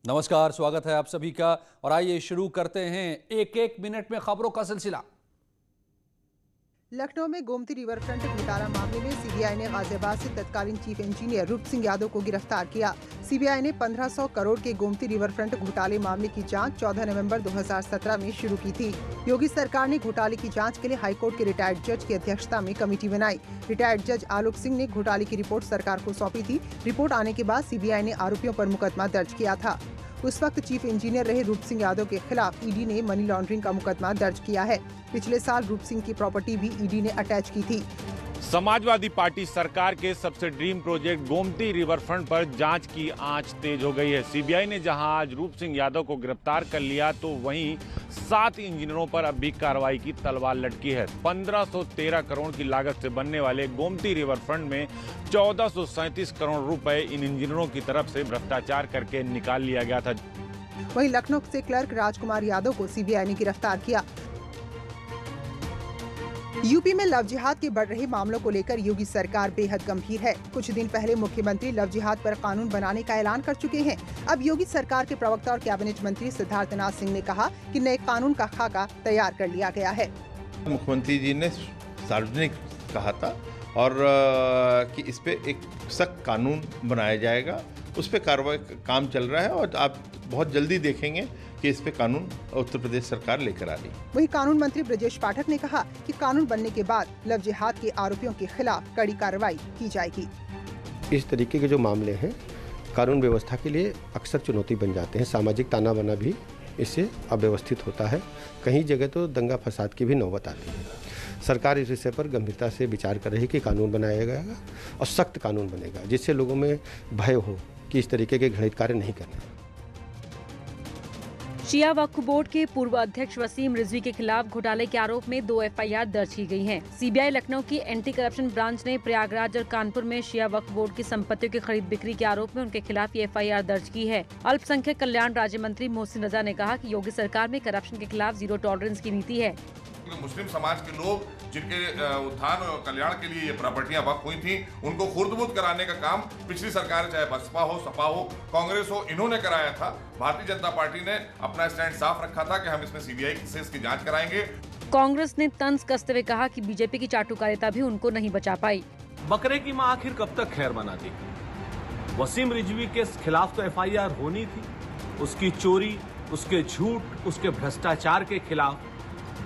नमस्कार, स्वागत है आप सभी का। और आइए शुरू करते हैं एक एक मिनट में खबरों का सिलसिला। लखनऊ में गोमती रिवर फ्रंट घोटाला मामले में सीबीआई ने गाजियाबाद से तत्कालीन चीफ इंजीनियर रूप सिंह यादव को गिरफ्तार किया। सीबीआई ने 1500 करोड़ के गोमती रिवर फ्रंट घोटाले मामले की जांच 14 नवंबर 2017 में शुरू की थी। योगी सरकार ने घोटाले की जांच के लिए हाईकोर्ट के रिटायर्ड जज की अध्यक्षता में कमेटी बनाई। रिटायर्ड जज आलोक सिंह ने घोटाले की रिपोर्ट सरकार को सौंपी थी। रिपोर्ट आने के बाद सीबीआई ने आरोपियों पर मुकदमा दर्ज किया था। उस वक्त चीफ इंजीनियर रहे रूप सिंह यादव के खिलाफ ईडी ने मनी लॉन्ड्रिंग का मुकदमा दर्ज किया है। पिछले साल रूप सिंह की प्रॉपर्टी भी ईडी ने अटैच की थी। समाजवादी पार्टी सरकार के सबसे dream project Gomti river front पर जांच की आंच तेज हो गई है। सीबीआई ने जहां आज रूप सिंह यादव को गिरफ्तार कर लिया, तो वहीं 7 इंजीनियरों पर अब भी कार्रवाई की तलवार लटकी है। 1513 करोड़ की लागत से बनने वाले गोमती रिवर फ्रंट में 1437 करोड़ रुपए इन इंजीनियरों की तरफ से भ्रष्टाचार करके निकाल लिया गया था। वहीं लखनऊ से क्लर्क राजकुमार यादव को सीबीआई ने गिरफ्तार किया। यूपी में लव जिहाद के बढ़ रहे मामलों को लेकर योगी सरकार बेहद गंभीर है। कुछ दिन पहले मुख्यमंत्री लव जिहाद पर कानून बनाने का ऐलान कर चुके हैं। अब योगी सरकार के प्रवक्ता और कैबिनेट मंत्री सिद्धार्थनाथ सिंह ने कहा कि नए कानून का खाका तैयार कर लिया गया है। मुख्यमंत्री जी ने सार्वजनिक कहा था और कि इस पे एक सख्त कानून बनाया जाएगा, उस पे कार्रवाई काम चल रहा है और आप बहुत जल्दी देखेंगे कि इस पे कानून उत्तर प्रदेश सरकार लेकर आ रही है। वहीं कानून मंत्री ब्रजेश पाठक ने कहा कि कानून बनने के बाद लव जिहाद के आरोपियों के खिलाफ कड़ी कार्रवाई की जाएगी। इस तरीके के जो मामले हैं कानून व्यवस्था के लिए अक्सर चुनौती बन जाते हैं। सामाजिक ताना बाना भी इससे अव्यवस्थित होता है। कहीं जगह तो दंगा फसाद की भी नौबत आती है। सरकार इस विषय पर गंभीरता से विचार कर रही है कि कानून बनाया जाएगा और सख्त कानून बनेगा, जिससे लोगों में भय हो कि इस तरीके के घृणित कार्य नहीं करना। शिया वक्फ बोर्ड के पूर्व अध्यक्ष वसीम रिजवी के खिलाफ घोटाले के आरोप में 2 एफआईआर दर्ज की गई हैं। सीबीआई लखनऊ की एंटी करप्शन ब्रांच ने प्रयागराज और कानपुर में शिया वक्फ बोर्ड की संपत्तियों की खरीद बिक्री के आरोप में उनके खिलाफ ये एफआईआर दर्ज की है। अल्पसंख्यक कल्याण राज्य मंत्री मोहसिन रजा ने कहा कि योगी सरकार में करप्शन के खिलाफ जीरो टॉलरेंस की नीति है। मुस्लिम समाज के लोग जिनके उत्थान और कल्याण के लिए ये प्रॉपर्टियां वक्फ हुई थी, उनको खुर्द-बुर्द कराने का काम पिछली सरकार, चाहे बसपा हो, सपा हो, कांग्रेस हो, इन्होंने कराया था। भारतीय जनता पार्टी ने अपना स्टैंड साफ रखा था कि हम इसमें सीबीआई से इसकी जांच कराएंगे। कांग्रेस ने तंज कसते हुए कहा कि बीजेपी की चाटुकारिता भी उनको नहीं बचा पाई। बकरे की मां आखिर कब तक खैर मनाती? वसीम रिजवी के खिलाफ तो एफआईआर होनी थी। उसकी चोरी, उसके झूठ, उसके भ्रष्टाचार के खिलाफ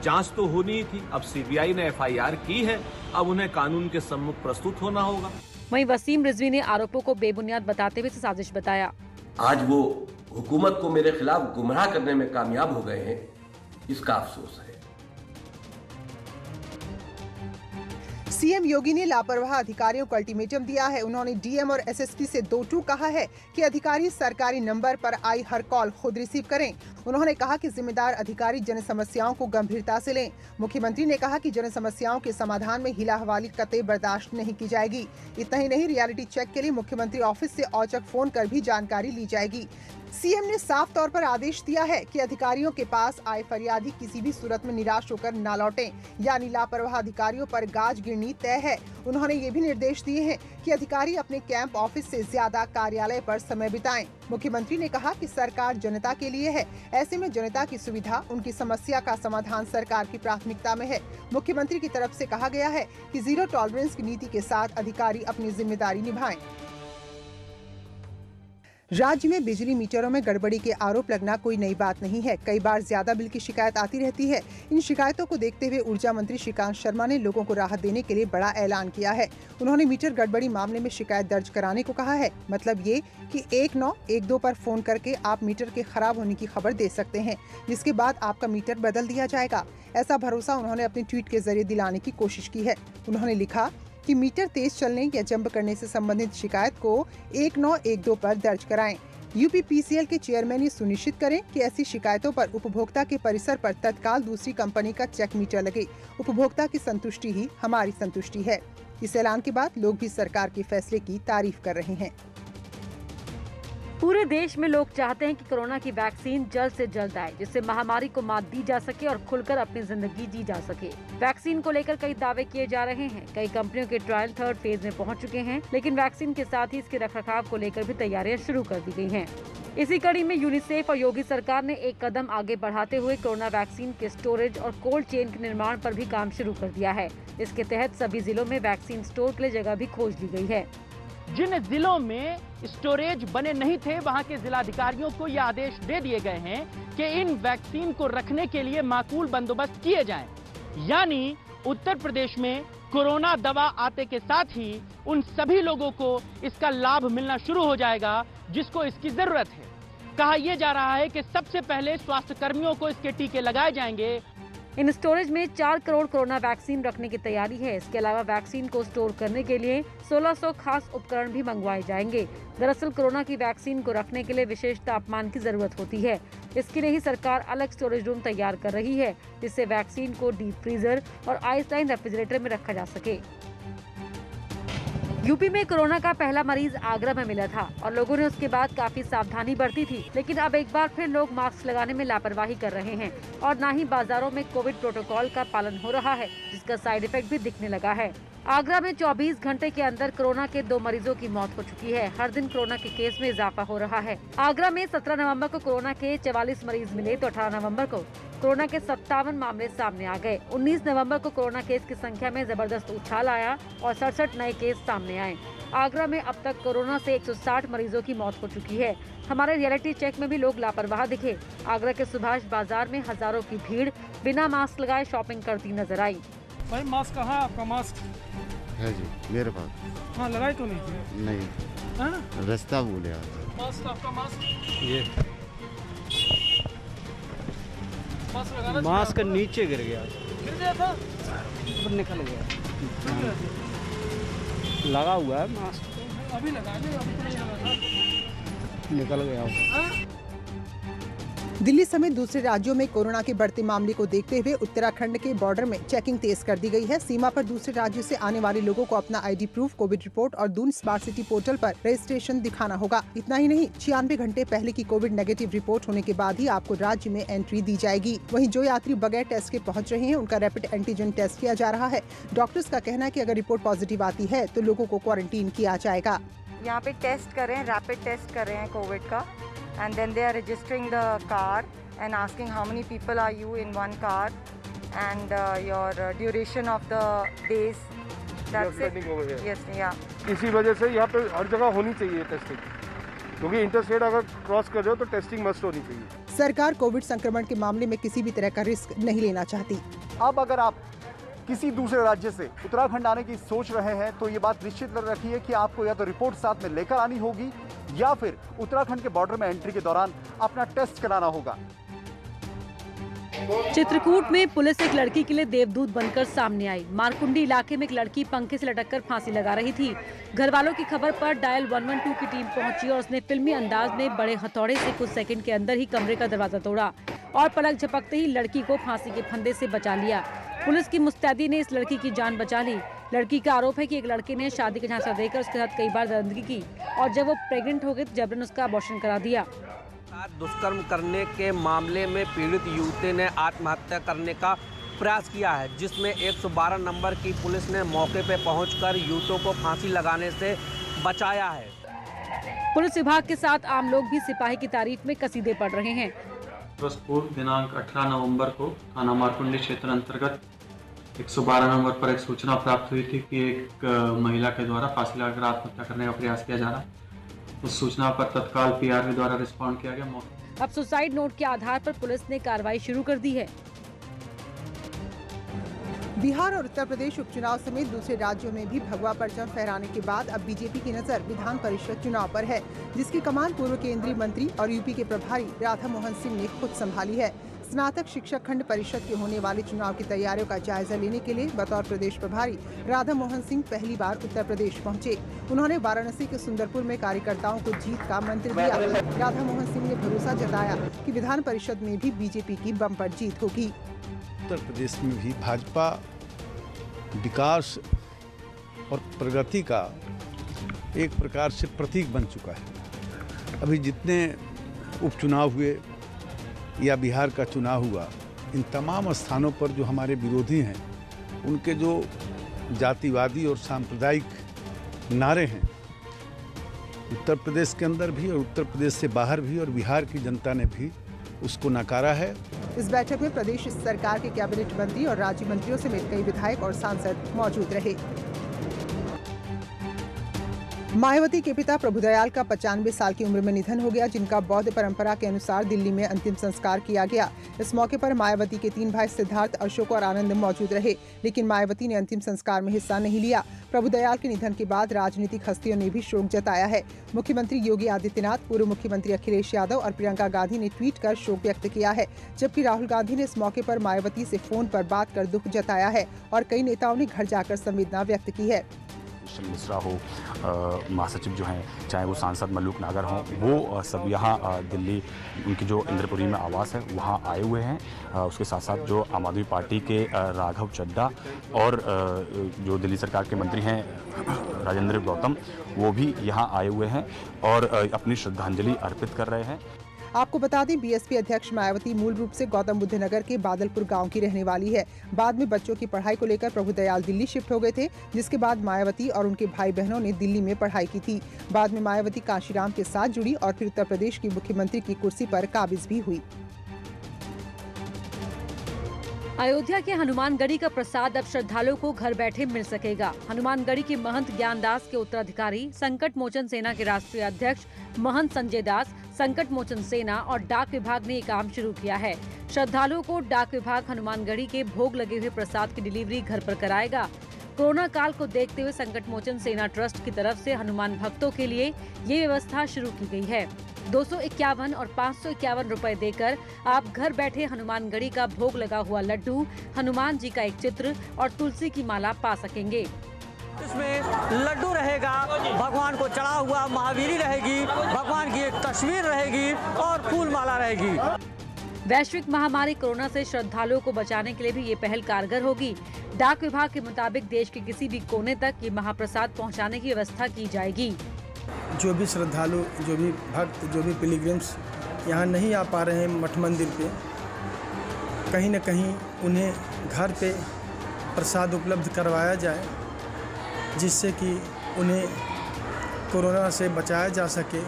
जांच तो होनी ही थी। अब सीबीआई ने एफआईआर की है, अब उन्हें कानून के सम्मुख प्रस्तुत होना होगा। वहीं वसीम रिजवी ने आरोपों को बेबुनियाद बताते हुए साजिश बताया। आज वो हुकूमत को मेरे खिलाफ गुमराह करने में कामयाब हो गए हैं, इसका अफसोस है। सीएम योगी ने लापरवाह अधिकारियों को अल्टीमेटम दिया है। उन्होंने डीएम और एसएसपी से 2-2 कहा है कि अधिकारी सरकारी नंबर पर आई हर कॉल खुद रिसीव करें। उन्होंने कहा कि जिम्मेदार अधिकारी जन समस्याओं को गंभीरता से लें। मुख्यमंत्री ने कहा कि जन समस्याओं के समाधान में हिला-हवाली कतई बर्दाश्त नहीं की जाएगी। इतना ही नहीं, रियलिटी चेक के लिए मुख्यमंत्री ऑफिस से औचक फोन कर भी जानकारी ली जाएगी। सीएम ने साफ तौर पर आदेश दिया है कि अधिकारियों के पास आए फरियादी किसी भी सूरत में निराश होकर न लौटें, यानी लापरवाह अधिकारियों पर गाज गिरनी तय है। उन्होंने ये भी निर्देश दिए हैं कि अधिकारी अपने कैंप ऑफिस से ज्यादा कार्यालय पर समय बिताएं। मुख्यमंत्री ने कहा कि सरकार जनता के लिए है, ऐसे में जनता की सुविधा, उनकी समस्या का समाधान सरकार की प्राथमिकता में है। मुख्यमंत्री की तरफ से कहा गया है कि जीरो टॉलरेंस की नीति के साथ अधिकारी अपनी जिम्मेदारी निभाएं। राज्य में बिजली मीटरों में गड़बड़ी के आरोप लगना कोई नई बात नहीं है। कई बार ज्यादा बिल की शिकायत आती रहती है। इन शिकायतों को देखते हुए ऊर्जा मंत्री श्रीकांत शर्मा ने लोगों को राहत देने के लिए बड़ा ऐलान किया है। उन्होंने मीटर गड़बड़ी मामले में शिकायत दर्ज कराने को कहा है। मतलब ये कि 1912 पर फोन करके आप मीटर के खराब होने की खबर दे सकते हैं, जिसके बाद आपका मीटर बदल दिया जाएगा। ऐसा भरोसा उन्होंने अपने ट्वीट के जरिए दिलाने की कोशिश की है। उन्होंने लिखा कि मीटर तेज चलने या जंप करने से संबंधित शिकायत को 1912 पर दर्ज कराएं। यूपीपीसीएल के चेयरमैन ये सुनिश्चित करें कि ऐसी शिकायतों पर उपभोक्ता के परिसर पर तत्काल दूसरी कंपनी का चेक मीटर लगे। उपभोक्ता की संतुष्टि ही हमारी संतुष्टि है। इस ऐलान के बाद लोग भी सरकार के फैसले की तारीफ कर रहे हैं। पूरे देश में लोग चाहते हैं कि कोरोना की वैक्सीन जल्द से जल्द आए, जिससे महामारी को मात दी जा सके और खुलकर अपनी जिंदगी जी जा सके। वैक्सीन को लेकर कई दावे किए जा रहे हैं। कई कंपनियों के ट्रायल 3rd फेज में पहुंच चुके हैं, लेकिन वैक्सीन के साथ ही इसके रखरखाव को लेकर भी तैयारियां शुरू कर दी गई हैं। इसी कड़ी में यूनिसेफ और योगी सरकार ने एक कदम आगे बढ़ाते हुए कोरोना वैक्सीन के स्टोरेज और कोल्ड चेन के निर्माण पर भी काम शुरू कर दिया है। इसके तहत सभी जिलों में वैक्सीन स्टोर के लिए जगह भी खोज ली गई है। जिन जिलों में स्टोरेज बने नहीं थे, वहां के जिलाधिकारियों को यह आदेश दे दिए गए हैं कि इन वैक्सीन को रखने के लिए माकूल बंदोबस्त किए जाएं। यानी उत्तर प्रदेश में कोरोना दवा आते के साथ ही उन सभी लोगों को इसका लाभ मिलना शुरू हो जाएगा जिसको इसकी जरूरत है। कहा यह जा रहा है कि सबसे पहले स्वास्थ्य कर्मियों को इसके टीके लगाए जाएंगे। इन स्टोरेज में 4 करोड़ कोरोना वैक्सीन रखने की तैयारी है। इसके अलावा वैक्सीन को स्टोर करने के लिए 1600 खास उपकरण भी मंगवाए जाएंगे। दरअसल कोरोना की वैक्सीन को रखने के लिए विशेष तापमान की जरूरत होती है। इसके लिए ही सरकार अलग स्टोरेज रूम तैयार कर रही है, जिससे वैक्सीन को डीप फ्रीजर और आइसलाइन रेफ्रिजरेटर में रखा जा सके। यूपी में कोरोना का पहला मरीज आगरा में मिला था और लोगों ने उसके बाद काफी सावधानी बरती थी, लेकिन अब एक बार फिर लोग मास्क लगाने में लापरवाही कर रहे हैं और न ही बाजारों में कोविड प्रोटोकॉल का पालन हो रहा है, जिसका साइड इफेक्ट भी दिखने लगा है। आगरा में 24 घंटे के अंदर कोरोना के 2 मरीजों की मौत हो चुकी है। हर दिन कोरोना के केस में इजाफा हो रहा है। आगरा में 17 नवंबर को कोरोना के 44 मरीज मिले तो 18 नवंबर को कोरोना के 57 मामले सामने आ गए। 19 नवंबर को कोरोना केस की संख्या में जबरदस्त उछाल आया और 67 नए केस सामने आए। आगरा में अब तक कोरोना से 160 मरीजों की मौत हो चुकी है। हमारे रियलिटी चेक में भी लोग लापरवाह दिखे। आगरा के सुभाष बाजार में हजारों की भीड़ बिना मास्क लगाए शॉपिंग करती नजर आई। भाई मास्क कहाँ है आपका? मास्क है जी मेरे पास। हाँ लगाए तो नहीं थे? नहीं, रास्ता भूले आज। मास्क आपका मास्क ये मास्क नीचे गिर गया था, ऊपर निकल गया। लगा हुआ है मास्क, अभी लगा ले, अभी तो नहीं लगा था, निकल गया। दिल्ली समेत दूसरे राज्यों में कोरोना के बढ़ते मामले को देखते हुए उत्तराखंड के बॉर्डर में चेकिंग तेज कर दी गई है। सीमा पर दूसरे राज्यों से आने वाले लोगों को अपना आईडी प्रूफ, कोविड रिपोर्ट और दून स्मार्ट सिटी पोर्टल पर रजिस्ट्रेशन दिखाना होगा। इतना ही नहीं, 96 घंटे पहले की कोविड नेगेटिव रिपोर्ट होने के बाद ही आपको राज्य में एंट्री दी जाएगी। वहीं जो यात्री बगैर टेस्ट के पहुँच रहे हैं, उनका रैपिड एंटीजन टेस्ट किया जा रहा है। डॉक्टर्स का कहना है कि अगर रिपोर्ट पॉजिटिव आती है तो लोगों को क्वारंटीन किया जाएगा। यहाँ पे टेस्ट कर रहे हैं, रैपिड टेस्ट कर रहे हैं कोविड का, and then they are registering the car and asking how many people are you in one car and your duration of the days. That's it. Yes, yeah. इसी वजह से यहाँ पे हर जगह होनी चाहिए टेस्टिंग, क्योंकि इंटरस्टेट अगर क्रॉस कर रहे हो तो टेस्टिंग मस्ट होनी चाहिए। सरकार कोविड संक्रमण के मामले में किसी भी तरह का रिस्क नहीं लेना चाहती। अब अगर आप किसी दूसरे राज्य से उत्तराखंड आने की सोच रहे हैं तो ये बात निश्चित कर रखिए कि आपको या तो रिपोर्ट साथ में लेकर आनी होगी या फिर उत्तराखंड के बॉर्डर में एंट्री के दौरान अपना टेस्ट कराना होगा। चित्रकूट में पुलिस एक लड़की के लिए देवदूत बनकर सामने आई। मारकुंडी इलाके में एक लड़की पंखे से लटककर फांसी लगा रही थी। घर वालों की खबर पर डायल 112 की टीम पहुंची और उसने फिल्मी अंदाज में बड़े हथौड़े से कुछ सेकंड के अंदर ही कमरे का दरवाजा तोड़ा और पलक झपकते ही लड़की को फांसी के फंदे से बचा लिया। पुलिस की मुस्तैदी ने इस लड़की की जान बचा ली। लड़की का आरोप है कि एक लड़के ने शादी का झांसा देकर उसके साथ कई बार दरिंदगी की और जब वो प्रेग्नेंट हो गई तो जबरन उसका अबॉर्शन करा दिया। दुष्कर्म करने के मामले में पीड़ित युवती ने आत्महत्या करने का प्रयास किया है, जिसमें 112 नंबर की पुलिस ने मौके पर पहुंचकर युवतियों को फांसी लगाने से बचाया है। पुलिस विभाग के साथ आम लोग भी सिपाही की तारीफ में कसीदे पढ़ रहे हैं। पूर्व दिनांक 18 नवंबर को थाना मारकुंडी क्षेत्र अंतर्गत 112 नंबर पर एक सूचना प्राप्त हुई थी कि एक महिला के द्वारा फांसी लगाकर आत्महत्या करने का प्रयास किया जा रहा है। उस सूचना पर तत्काल पीआरवी द्वारा रिस्पॉन्ड किया गया। अब सुसाइड नोट के आधार पर पुलिस ने कार्रवाई शुरू कर दी है। बिहार और उत्तर प्रदेश उपचुनाव समेत दूसरे राज्यों में भी भगवा परचम फहराने के बाद अब बीजेपी की नजर विधान परिषद चुनाव पर है, जिसकी कमान पूर्व केंद्रीय मंत्री और यूपी के प्रभारी राधा मोहन सिंह ने खुद संभाली है। स्नातक शिक्षक खंड परिषद के होने वाले चुनाव की तैयारियों का जायजा लेने के लिए बतौर प्रदेश प्रभारी राधा मोहन सिंह पहली बार उत्तर प्रदेश पहुंचे। उन्होंने वाराणसी के सुंदरपुर में कार्यकर्ताओं को जीत का मंत्र दिया। राधा मोहन सिंह ने भरोसा जताया कि विधान परिषद में भी बीजेपी की बम्पर जीत होगी। उत्तर प्रदेश में भी भाजपा विकास और प्रगति का एक प्रकार से प्रतीक बन चुका है अभी जितने उपचुनाव हुए या बिहार का चुनाव हुआ, इन तमाम स्थानों पर जो हमारे विरोधी हैं उनके जो जातिवादी और सांप्रदायिक नारे हैं, उत्तर प्रदेश के अंदर भी और उत्तर प्रदेश से बाहर भी और बिहार की जनता ने भी उसको नकारा है। इस बैठक में प्रदेश सरकार के कैबिनेट मंत्री और राज्य मंत्रियों समेत कई विधायक और सांसद मौजूद रहे। मायावती के पिता प्रभुदयाल का 95 साल की उम्र में निधन हो गया, जिनका बौद्ध परंपरा के अनुसार दिल्ली में अंतिम संस्कार किया गया। इस मौके पर मायावती के 3 भाई सिद्धार्थ, अशोक और आनंद मौजूद रहे, लेकिन मायावती ने अंतिम संस्कार में हिस्सा नहीं लिया। प्रभुदयाल के निधन के बाद राजनीतिक हस्तियों ने भी शोक जताया है। मुख्यमंत्री योगी आदित्यनाथ, पूर्व मुख्यमंत्री अखिलेश यादव और प्रियंका गांधी ने ट्वीट कर शोक व्यक्त किया है, जबकि राहुल गांधी ने इस मौके पर मायावती से फोन पर बात कर दुख जताया है और कई नेताओं ने घर जाकर संवेदना व्यक्त की है। मिश्रा हो, महासचिव जो हैं, चाहे वो सांसद मल्लुक नागर हों, वो सब यहाँ दिल्ली उनकी जो इंद्रपुरी में आवास है वहाँ आए हुए हैं। उसके साथ साथ जो आम आदमी पार्टी के राघव चड्ढा और जो दिल्ली सरकार के मंत्री हैं राजेंद्र गौतम, वो भी यहाँ आए हुए हैं और अपनी श्रद्धांजलि अर्पित कर रहे हैं। आपको बता दें, बीएसपी अध्यक्ष मायावती मूल रूप से गौतम बुद्ध नगर के बादलपुर गांव की रहने वाली है। बाद में बच्चों की पढ़ाई को लेकर प्रभुदयाल दिल्ली शिफ्ट हो गए थे, जिसके बाद मायावती और उनके भाई बहनों ने दिल्ली में पढ़ाई की थी। बाद में मायावती कांशीराम के साथ जुड़ी और फिर उत्तर प्रदेश की मुख्यमंत्री की कुर्सी पर काबिज भी हुई। अयोध्या के हनुमानगढ़ी का प्रसाद अब श्रद्धालुओं को घर बैठे मिल सकेगा। हनुमानगढ़ी के महंत ज्ञानदास के उत्तराधिकारी, संकट मोचन सेना के राष्ट्रीय अध्यक्ष महंत संजय दास, संकट मोचन सेना और डाक विभाग ने ये काम शुरू किया है। श्रद्धालुओं को डाक विभाग हनुमानगढ़ी के भोग लगे हुए प्रसाद की डिलीवरी घर पर कराएगा। कोरोना काल को देखते हुए संकट मोचन सेना ट्रस्ट की तरफ से हनुमान भक्तों के लिए ये व्यवस्था शुरू की गई है। 251 और 551 रुपए देकर आप घर बैठे हनुमानगढ़ी का भोग लगा हुआ लड्डू, हनुमान जी का एक चित्र और तुलसी की माला पा सकेंगे। इसमें लड्डू रहेगा, भगवान को चढ़ा हुआ महावीरी रहेगी, भगवान की एक तस्वीर रहेगी और फूल माला रहेगी। वैश्विक महामारी कोरोना से श्रद्धालुओं को बचाने के लिए भी ये पहल कारगर होगी। डाक विभाग के मुताबिक देश के किसी भी कोने तक ये महाप्रसाद पहुंचाने की व्यवस्था की जाएगी। जो भी श्रद्धालु, जो भी भक्त, जो भी पिलग्रिम्स यहाँ नहीं आ पा रहे हैं मठ मंदिर पे, कहीं न कहीं उन्हें घर पे प्रसाद उपलब्ध करवाया जाए, जिससे कि उन्हें कोरोना से बचाया जा सके।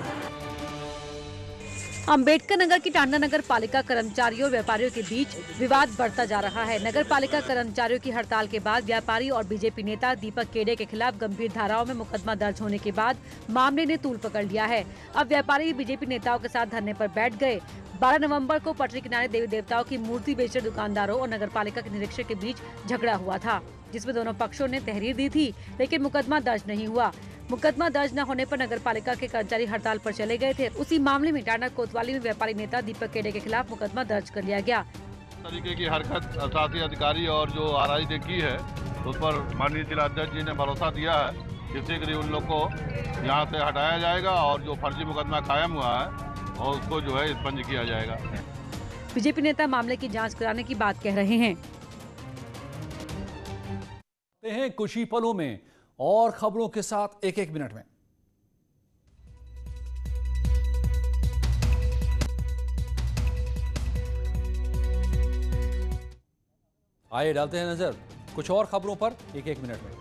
अंबेडकर नगर की टांडा नगर पालिका कर्मचारियों और व्यापारियों के बीच विवाद बढ़ता जा रहा है। नगर पालिका कर्मचारियों की हड़ताल के बाद व्यापारी और बीजेपी नेता दीपक केड़े के खिलाफ गंभीर धाराओं में मुकदमा दर्ज होने के बाद मामले ने तूल पकड़ लिया है। अब व्यापारी बीजेपी नेताओं के साथ धरने पर बैठ गए। 12 नवंबर को पटरी किनारे देवी देवताओं की मूर्ति बेचकर दुकानदारों और नगर पालिका के निरीक्षक के बीच झगड़ा हुआ था, जिसमें दोनों पक्षों ने तहरीर दी थी, लेकिन मुकदमा दर्ज नहीं हुआ। मुकदमा दर्ज न होने पर नगर पालिका के कर्मचारी हड़ताल पर चले गए थे। उसी मामले में टांडा कोतवाली में व्यापारी नेता दीपक केड़े के खिलाफ मुकदमा दर्ज कर लिया गया। तरीके की हरकत शासी अधिकारी और जो आरआई ने की है, उस पर माननीय जिलाध्यक्ष जी ने भरोसा दिया है कि शीघ्र ही उन लोग को यहाँ से हटाया जाएगा और जो फर्जी मुकदमा कायम हुआ है और उसको जो है स्पंज किया जाएगा। बीजेपी नेता मामले की जाँच कराने की बात कह रहे हैं। कुछ ही पलों में और खबरों के साथ एक मिनट में। आइए डालते हैं नजर कुछ और खबरों पर एक मिनट में।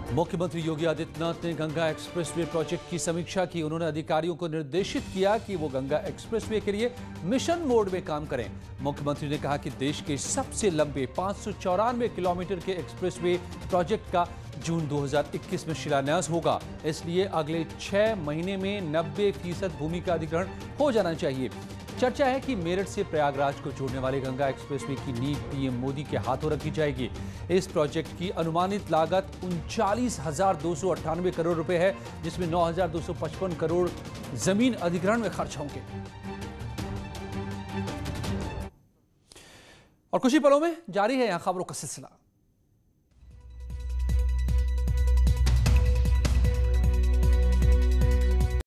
मुख्यमंत्री योगी आदित्यनाथ ने गंगा एक्सप्रेसवे प्रोजेक्ट की समीक्षा की। उन्होंने अधिकारियों को निर्देशित किया कि वो गंगा एक्सप्रेसवे के लिए मिशन मोड में काम करें। मुख्यमंत्री ने कहा कि देश के सबसे लंबे 594 किलोमीटर के एक्सप्रेसवे प्रोजेक्ट का जून 2021 में शिलान्यास होगा, इसलिए अगले 6 महीने में 90% भूमि का अधिग्रहण हो जाना चाहिए। चर्चा है कि मेरठ से प्रयागराज को जोड़ने वाले गंगा एक्सप्रेसवे की नींव पीएम मोदी के हाथों रखी जाएगी। इस प्रोजेक्ट की अनुमानित लागत 39,298 करोड़ रुपए है, जिसमें 9,255 करोड़ जमीन अधिग्रहण में खर्च होंगे। और कुछ ही पलों में जारी है यहां खबरों का सिलसिला।